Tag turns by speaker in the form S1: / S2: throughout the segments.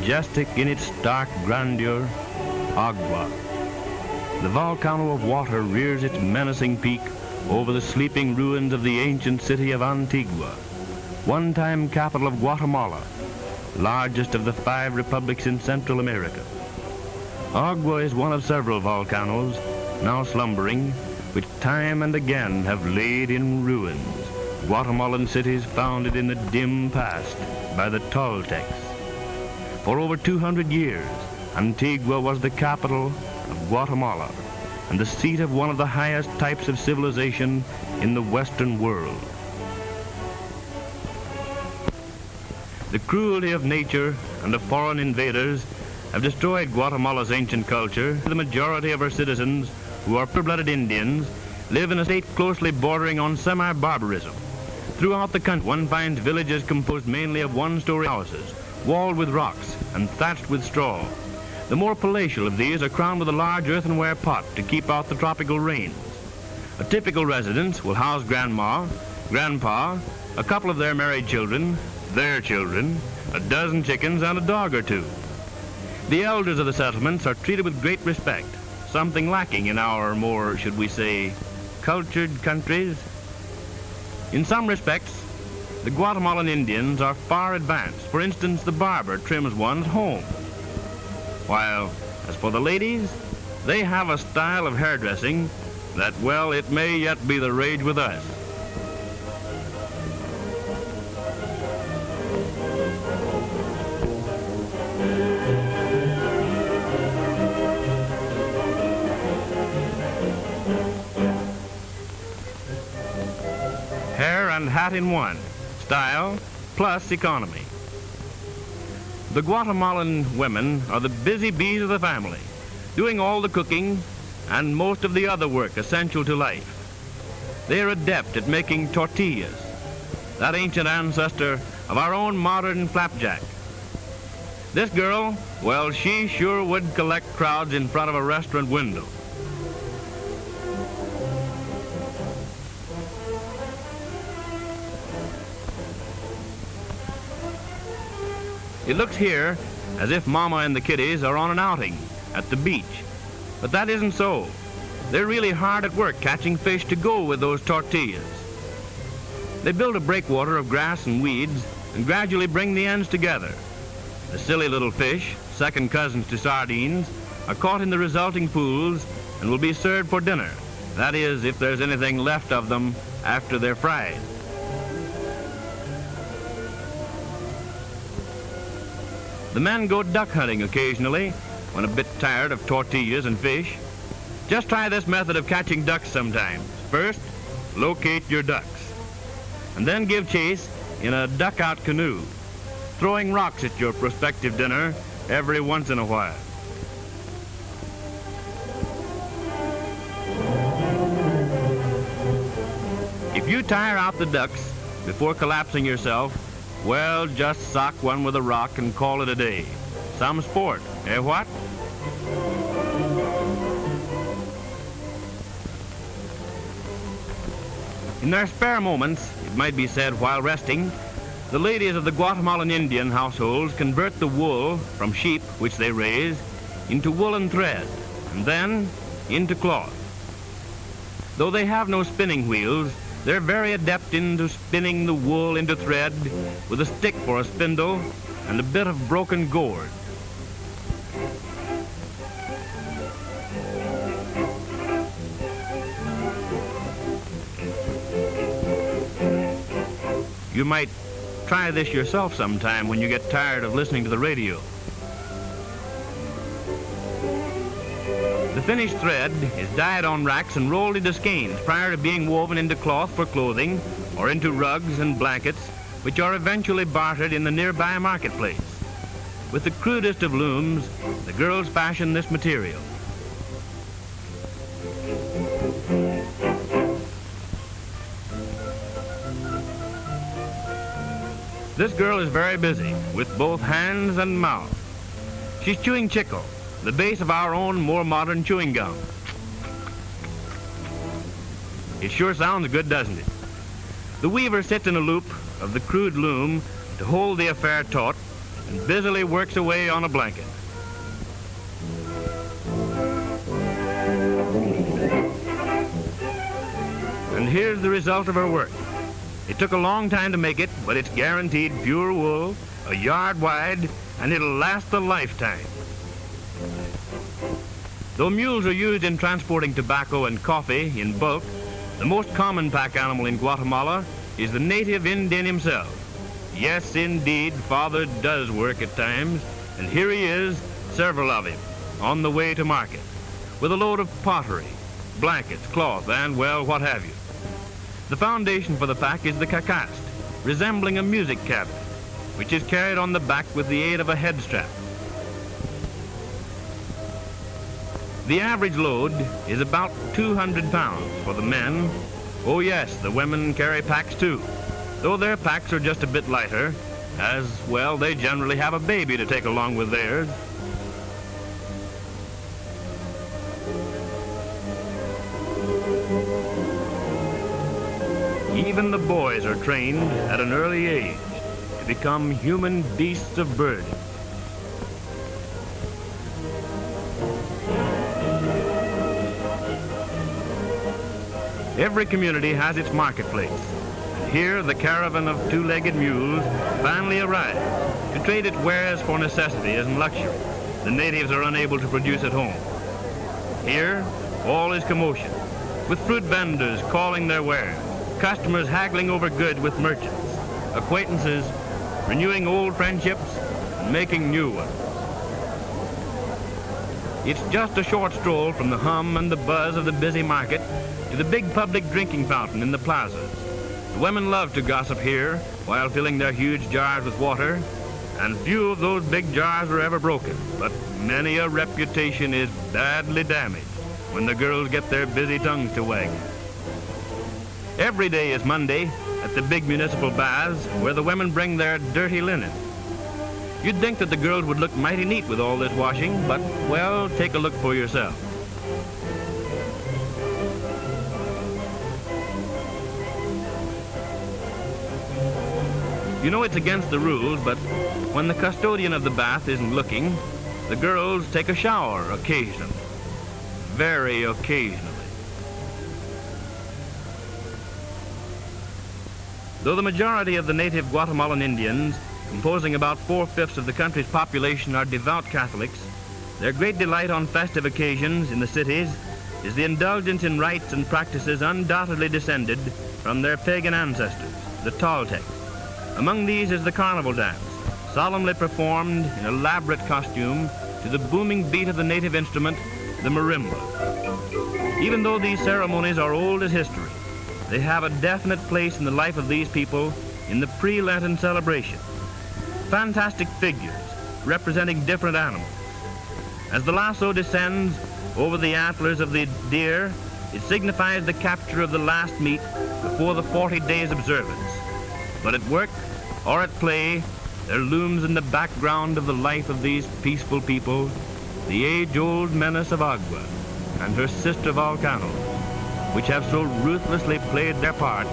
S1: majestic in its stark grandeur, Agua. The volcano of water rears its menacing peak over the sleeping ruins of the ancient city of Antigua, one-time capital of Guatemala, largest of the 5 republics in Central America. Agua is one of several volcanoes now slumbering, which time and again have laid in ruins Guatemalan cities founded in the dim past by the Toltecs. For over 200 years, Antigua was the capital of Guatemala and the seat of one of the highest types of civilization in the Western world. The cruelty of nature and of foreign invaders have destroyed Guatemala's ancient culture. The majority of our citizens, who are pure-blooded Indians, live in a state closely bordering on semi-barbarism. Throughout the country, one finds villages composed mainly of one-story houses, walled with rocks and thatched with straw. The more palatial of these are crowned with a large earthenware pot to keep out the tropical rains. A typical residence will house grandma, grandpa, a couple of their married children, their children, a dozen chickens, and a dog or two. The elders of the settlements are treated with great respect, something lacking in our more, should we say, cultured countries. In some respects, the Guatemalan Indians are far advanced. For instance, the barber trims one at home. While, as for the ladies, they have a style of hairdressing that, well, it may yet be the rage with us. Hair and hat in one, style plus economy. The Guatemalan women are the busy bees of the family, doing all the cooking and most of the other work essential to life. They are adept at making tortillas, that ancient ancestor of our own modern flapjack. This girl, well, she sure would collect crowds in front of a restaurant window. It looks here as if Mama and the kiddies are on an outing at the beach, but that isn't so. They're really hard at work catching fish to go with those tortillas. They build a breakwater of grass and weeds and gradually bring the ends together. The silly little fish, second cousins to sardines, are caught in the resulting pools and will be served for dinner. That is, if there's anything left of them after they're fried. The men go duck hunting occasionally when a bit tired of tortillas and fish. Just try this method of catching ducks sometimes. First, locate your ducks, and then give chase in a duck-out canoe, throwing rocks at your prospective dinner every once in a while. If you tire out the ducks before collapsing yourself, well, just sock one with a rock and call it a day. Some sport, eh what? In their spare moments, it might be said while resting, the ladies of the Guatemalan Indian households convert the wool from sheep, which they raise, into woolen thread, and then into cloth. Though they have no spinning wheels, they're very adept into spinning the wool into thread with a stick for a spindle and a bit of broken gourd. You might try this yourself sometime when you get tired of listening to the radio. The finished thread is dyed on racks and rolled into skeins prior to being woven into cloth for clothing or into rugs and blankets, which are eventually bartered in the nearby marketplace. With the crudest of looms, the girls fashion this material. This girl is very busy with both hands and mouth. She's chewing chicle, the base of our own more modern chewing gum. It sure sounds good, doesn't it? The weaver sits in a loop of the crude loom to hold the affair taut and busily works away on a blanket. And here's the result of her work. It took a long time to make it, but it's guaranteed pure wool, a yard wide, and it'll last a lifetime. Though mules are used in transporting tobacco and coffee in bulk, the most common pack animal in Guatemala is the native Indian himself. Yes, indeed, Father does work at times, and here he is, several of him, on the way to market, with a load of pottery, blankets, cloth, and, well, what have you. The foundation for the pack is the cacast, resembling a music cabinet, which is carried on the back with the aid of a head strap. The average load is about 200 pounds for the men. Oh yes, the women carry packs too, though their packs are just a bit lighter, as, well, they generally have a baby to take along with theirs. Even the boys are trained at an early age to become human beasts of burden. Every community has its marketplace. And here, the caravan of two-legged mules finally arrives to trade its wares for necessities and luxury the natives are unable to produce at home. Here, all is commotion, with fruit vendors calling their wares, customers haggling over goods with merchants, acquaintances renewing old friendships and making new ones. It's just a short stroll from the hum and the buzz of the busy market to the big public drinking fountain in the plazas. The women love to gossip here while filling their huge jars with water, and few of those big jars are ever broken, but many a reputation is badly damaged when the girls get their busy tongues to wag. Every day is Monday at the big municipal baths where the women bring their dirty linen. You'd think that the girls would look mighty neat with all this washing, but, well, take a look for yourself. You know it's against the rules, but when the custodian of the bath isn't looking, the girls take a shower occasionally. Very occasionally. Though the majority of the native Guatemalan Indians, composing about 4/5 of the country's population, are devout Catholics, their great delight on festive occasions in the cities is the indulgence in rites and practices undoubtedly descended from their pagan ancestors, the Toltecs. Among these is the carnival dance, solemnly performed in elaborate costume to the booming beat of the native instrument, the marimba. Even though these ceremonies are old as history, they have a definite place in the life of these people in the pre-Lenten celebration. Fantastic figures representing different animals. As the lasso descends over the antlers of the deer, it signifies the capture of the last meat before the 40 days observance. But at work or at play, there looms in the background of the life of these peaceful people the age-old Menace of Agua and her sister Volcanoes, which have so ruthlessly played their part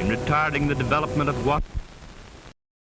S1: in retarding the development of Guatemala.